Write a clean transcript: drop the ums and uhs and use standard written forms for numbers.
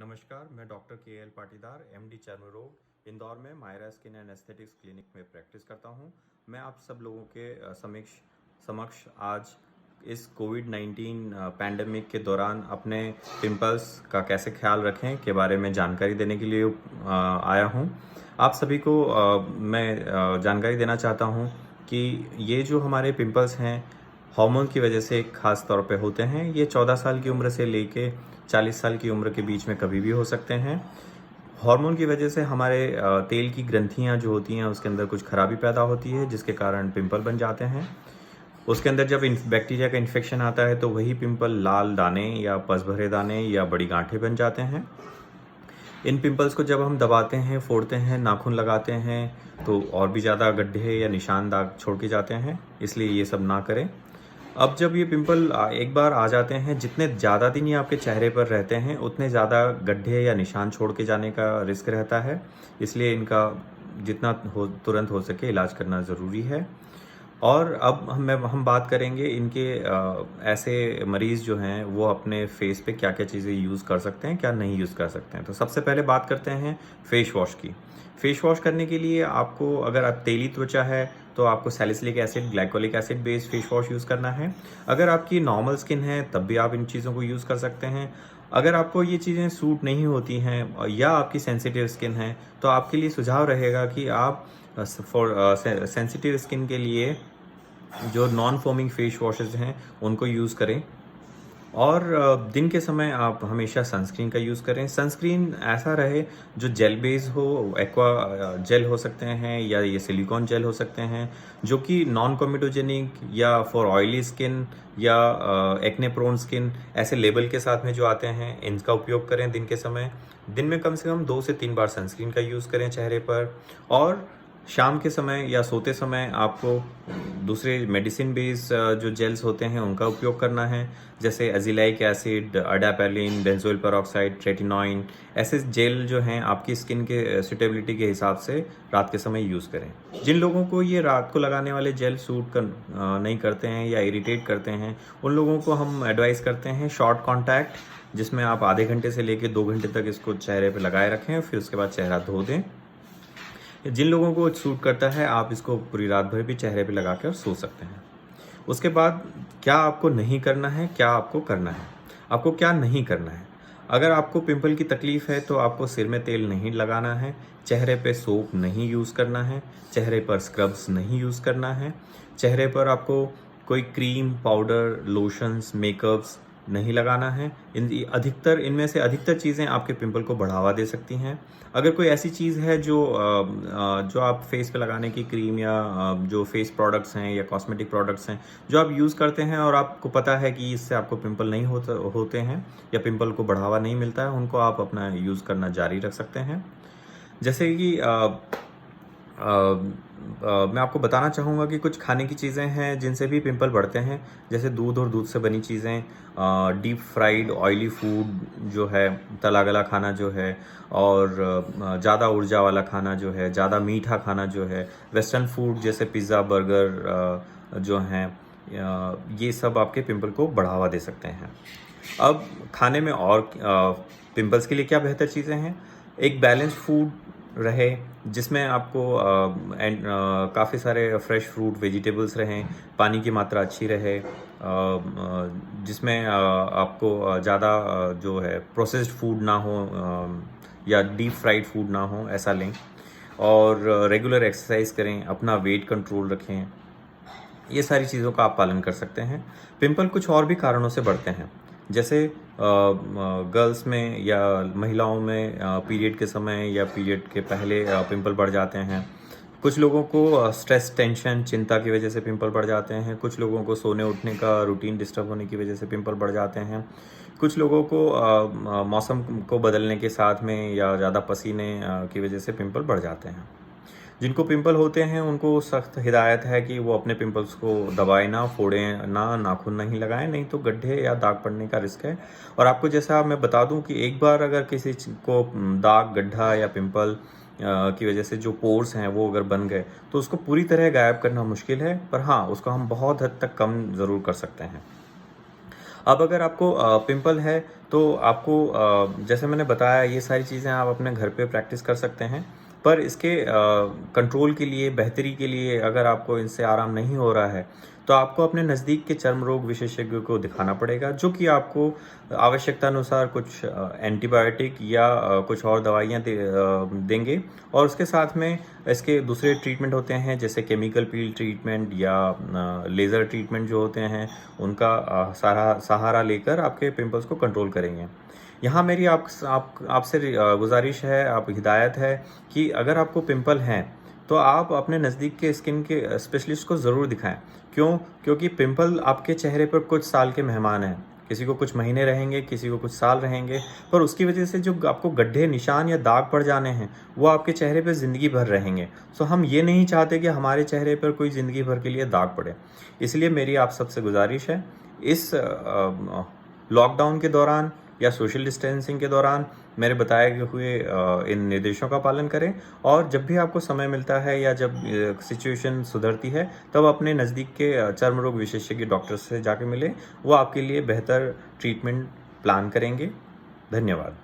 नमस्कार, मैं डॉक्टर के एल पाटीदार एमडी चर्म रोग इंदौर में Myra skin and aesthetics clinic में प्रैक्टिस करता हूं। मैं आप सब लोगों के समक्ष आज इस कोविड-19 पैंडेमिक के दौरान अपने पिंपल्स का कैसे ख्याल रखें के बारे में जानकारी देने के लिए आया हूं। आप सभी को मैं जानकारी देना चाहता हूं कि ये जो हमारे पिंपल्स हैं हार्मोन की वजह से खास तौर पे होते हैं। ये 14 साल की उम्र से लेके 40 साल की उम्र के बीच में कभी भी हो सकते हैं। हार्मोन की वजह से हमारे तेल की ग्रंथियां जो होती हैं उसके अंदर कुछ खराबी पैदा होती है जिसके कारण पिंपल बन जाते हैं। उसके अंदर जब बैक्टीरिया का इन्फेक्शन आता है तो वही पिंपल लाल दाने या पस भरे दाने या बड़ी गांठें बन जाते हैं। इन पिंपल्स को जब हम दबाते हैं, फोड़ते हैं, नाखून लगाते हैं तो और भी ज़्यादा गड्ढे या निशान दाग छोड़ के जाते हैं, इसलिए ये सब ना करें। अब जब ये पिंपल एक बार आ जाते हैं, जितने ज़्यादा दिन ये आपके चेहरे पर रहते हैं उतने ज़्यादा गड्ढे या निशान छोड़ के जाने का रिस्क रहता है, इसलिए इनका जितना तुरंत हो सके इलाज करना ज़रूरी है। और अब हम बात करेंगे इनके ऐसे मरीज़ जो हैं वो अपने फेस पे क्या क्या चीज़ें यूज़ कर सकते हैं, क्या नहीं यूज़ कर सकते हैं। तो सबसे पहले बात करते हैं फेस वॉश की। फेस वॉश करने के लिए आपको, अगर आप तेली त्वचा है तो आपको salicylic acid, glycolic acid based face wash use करना है। अगर आपकी नॉर्मल स्किन है तब भी आप इन चीज़ों को यूज़ कर सकते हैं। अगर आपको ये चीज़ें सूट नहीं होती हैं या आपकी सेंसिटिव स्किन है तो आपके लिए सुझाव रहेगा कि आप सेंसिटिव स्किन के लिए जो नॉन फोमिंग फेस वॉशेज़ हैं उनको यूज़ करें। और दिन के समय आप हमेशा सनस्क्रीन का यूज़ करें। सनस्क्रीन ऐसा रहे जो जेल बेस हो, एक्वा जेल हो सकते हैं या ये सिलिकॉन जेल हो सकते हैं, जो कि नॉन कोमेडोजेनिक या फॉर ऑयली स्किन या एक्ने प्रोन स्किन ऐसे लेबल के साथ में जो आते हैं, इनका उपयोग करें दिन के समय। दिन में कम से कम 2 से 3 बार सनस्क्रीन का यूज़ करें चेहरे पर। और शाम के समय या सोते समय आपको दूसरे मेडिसिन बेस्ड जो जेल्स होते हैं उनका उपयोग करना है, जैसे एजिलाइक एसिड, अडापेलिन, बेंजोइल पेरोक्साइड, ट्रेटिनोइन। ऐसे जेल जो हैं आपकी स्किन के सुटेबिलिटी के हिसाब से रात के समय यूज़ करें। जिन लोगों को ये रात को लगाने वाले जेल नहीं करते हैं या इरिटेट करते हैं, उन लोगों को हम एडवाइस करते हैं शॉर्ट कॉन्टैक्ट, जिसमें आप आधे घंटे से लेकर 2 घंटे तक इसको चेहरे पर लगाए रखें, फिर उसके बाद चेहरा धो दें। जिन लोगों को सूट करता है आप इसको पूरी रात भर भी चेहरे पे लगाकर सो सकते हैं। उसके बाद क्या आपको नहीं करना है, क्या आपको करना है। आपको क्या नहीं करना है, अगर आपको पिंपल की तकलीफ है तो आपको सिर में तेल नहीं लगाना है, चेहरे पे सोप नहीं यूज़ करना है, चेहरे पर स्क्रब्स नहीं यूज़ करना है, चेहरे पर आपको कोई क्रीम, पाउडर, लोशंस, मेकअप्स नहीं लगाना है। इनमें से अधिकतर चीज़ें आपके पिंपल को बढ़ावा दे सकती हैं। अगर कोई ऐसी चीज़ है जो आप फेस पे लगाने की क्रीम या जो फेस प्रोडक्ट्स हैं या कॉस्मेटिक प्रोडक्ट्स हैं जो आप यूज़ करते हैं और आपको पता है कि इससे आपको पिंपल नहीं होते हैं या पिंपल को बढ़ावा नहीं मिलता है, उनको आप अपना यूज़ करना जारी रख सकते हैं। जैसे कि मैं आपको बताना चाहूँगा कि कुछ खाने की चीज़ें हैं जिनसे भी पिंपल बढ़ते हैं, जैसे दूध और दूध से बनी चीज़ें, डीप फ्राइड ऑयली फूड जो है, तला गला खाना जो है, और ज़्यादा ऊर्जा वाला खाना जो है, ज़्यादा मीठा खाना जो है, वेस्टर्न फूड जैसे पिज़्ज़ा, बर्गर जो हैं, ये सब आपके पिंपल को बढ़ावा दे सकते हैं। अब खाने में और पिंपल्स के लिए क्या बेहतर चीज़ें हैं, एक बैलेंस्ड फूड रहे जिसमें आपको काफ़ी सारे फ्रेश फ्रूट, वेजिटेबल्स रहें, पानी की मात्रा अच्छी रहे, जिसमें आपको ज़्यादा जो है प्रोसेस्ड फूड ना हो या डीप फ्राइड फूड ना हो, ऐसा लें। और रेगुलर एक्सरसाइज करें, अपना वेट कंट्रोल रखें। ये सारी चीज़ों का आप पालन कर सकते हैं। पिंपल कुछ और भी कारणों से बढ़ते हैं, जैसे गर्ल्स में या महिलाओं में पीरियड के समय या पीरियड के पहले पिंपल बढ़ जाते हैं। कुछ लोगों को स्ट्रेस, टेंशन, चिंता की वजह से पिंपल बढ़ जाते हैं। कुछ लोगों को सोने उठने का रूटीन डिस्टर्ब होने की वजह से पिंपल बढ़ जाते हैं। कुछ लोगों को मौसम को बदलने के साथ में या ज़्यादा पसीने की वजह से पिंपल बढ़ जाते हैं। जिनको पिंपल होते हैं उनको सख्त हिदायत है कि वो अपने पिंपल्स को दबाएं ना, फोड़ें ना, नाखून नहीं लगाएं, नहीं तो गड्ढे या दाग पड़ने का रिस्क है। और आपको जैसा मैं बता दूं कि एक बार अगर किसी को दाग, गड्ढा या पिंपल की वजह से जो पोर्स हैं वो अगर बन गए तो उसको पूरी तरह गायब करना मुश्किल है, पर हाँ, उसको हम बहुत हद तक कम ज़रूर कर सकते हैं। अब अगर आपको पिंपल है तो आपको जैसे मैंने बताया ये सारी चीज़ें आप अपने घर पे प्रैक्टिस कर सकते हैं। पर इसके कंट्रोल के लिए, बेहतरी के लिए अगर आपको इनसे आराम नहीं हो रहा है, तो आपको अपने नज़दीक के चर्म रोग विशेषज्ञ को दिखाना पड़ेगा, जो कि आपको आवश्यकता अनुसार कुछ एंटीबायोटिक या कुछ और दवाइयाँ देंगे। और उसके साथ में इसके दूसरे ट्रीटमेंट होते हैं, जैसे केमिकल पील ट्रीटमेंट या लेज़र ट्रीटमेंट जो होते हैं, उनका सहारा लेकर आपके पिंपल्स को कंट्रोल करेंगे। यहाँ मेरी आपसे गुजारिश है, आप हिदायत है कि अगर आपको पिंपल हैं, तो आप अपने नज़दीक के स्किन के स्पेशलिस्ट को ज़रूर दिखाएं। क्यों? क्योंकि पिंपल आपके चेहरे पर कुछ साल के मेहमान हैं। किसी को कुछ महीने रहेंगे, किसी को कुछ साल रहेंगे, पर उसकी वजह से जो आपको गड्ढे, निशान या दाग पड़ जाने हैं, वो आपके चेहरे पे ज़िंदगी भर रहेंगे। सो हम ये नहीं चाहते कि हमारे चेहरे पर कोई ज़िंदगी भर के लिए दाग पड़े। इसलिए मेरी आप सबसे गुजारिश है, इस लॉकडाउन के दौरान या सोशल डिस्टेंसिंग के दौरान मेरे बताए हुए इन निर्देशों का पालन करें। और जब भी आपको समय मिलता है या जब सिचुएशन सुधरती है, तब अपने नज़दीक के चर्म रोग विशेषज्ञ डॉक्टर से जाके मिलें। वो आपके लिए बेहतर ट्रीटमेंट प्लान करेंगे। धन्यवाद।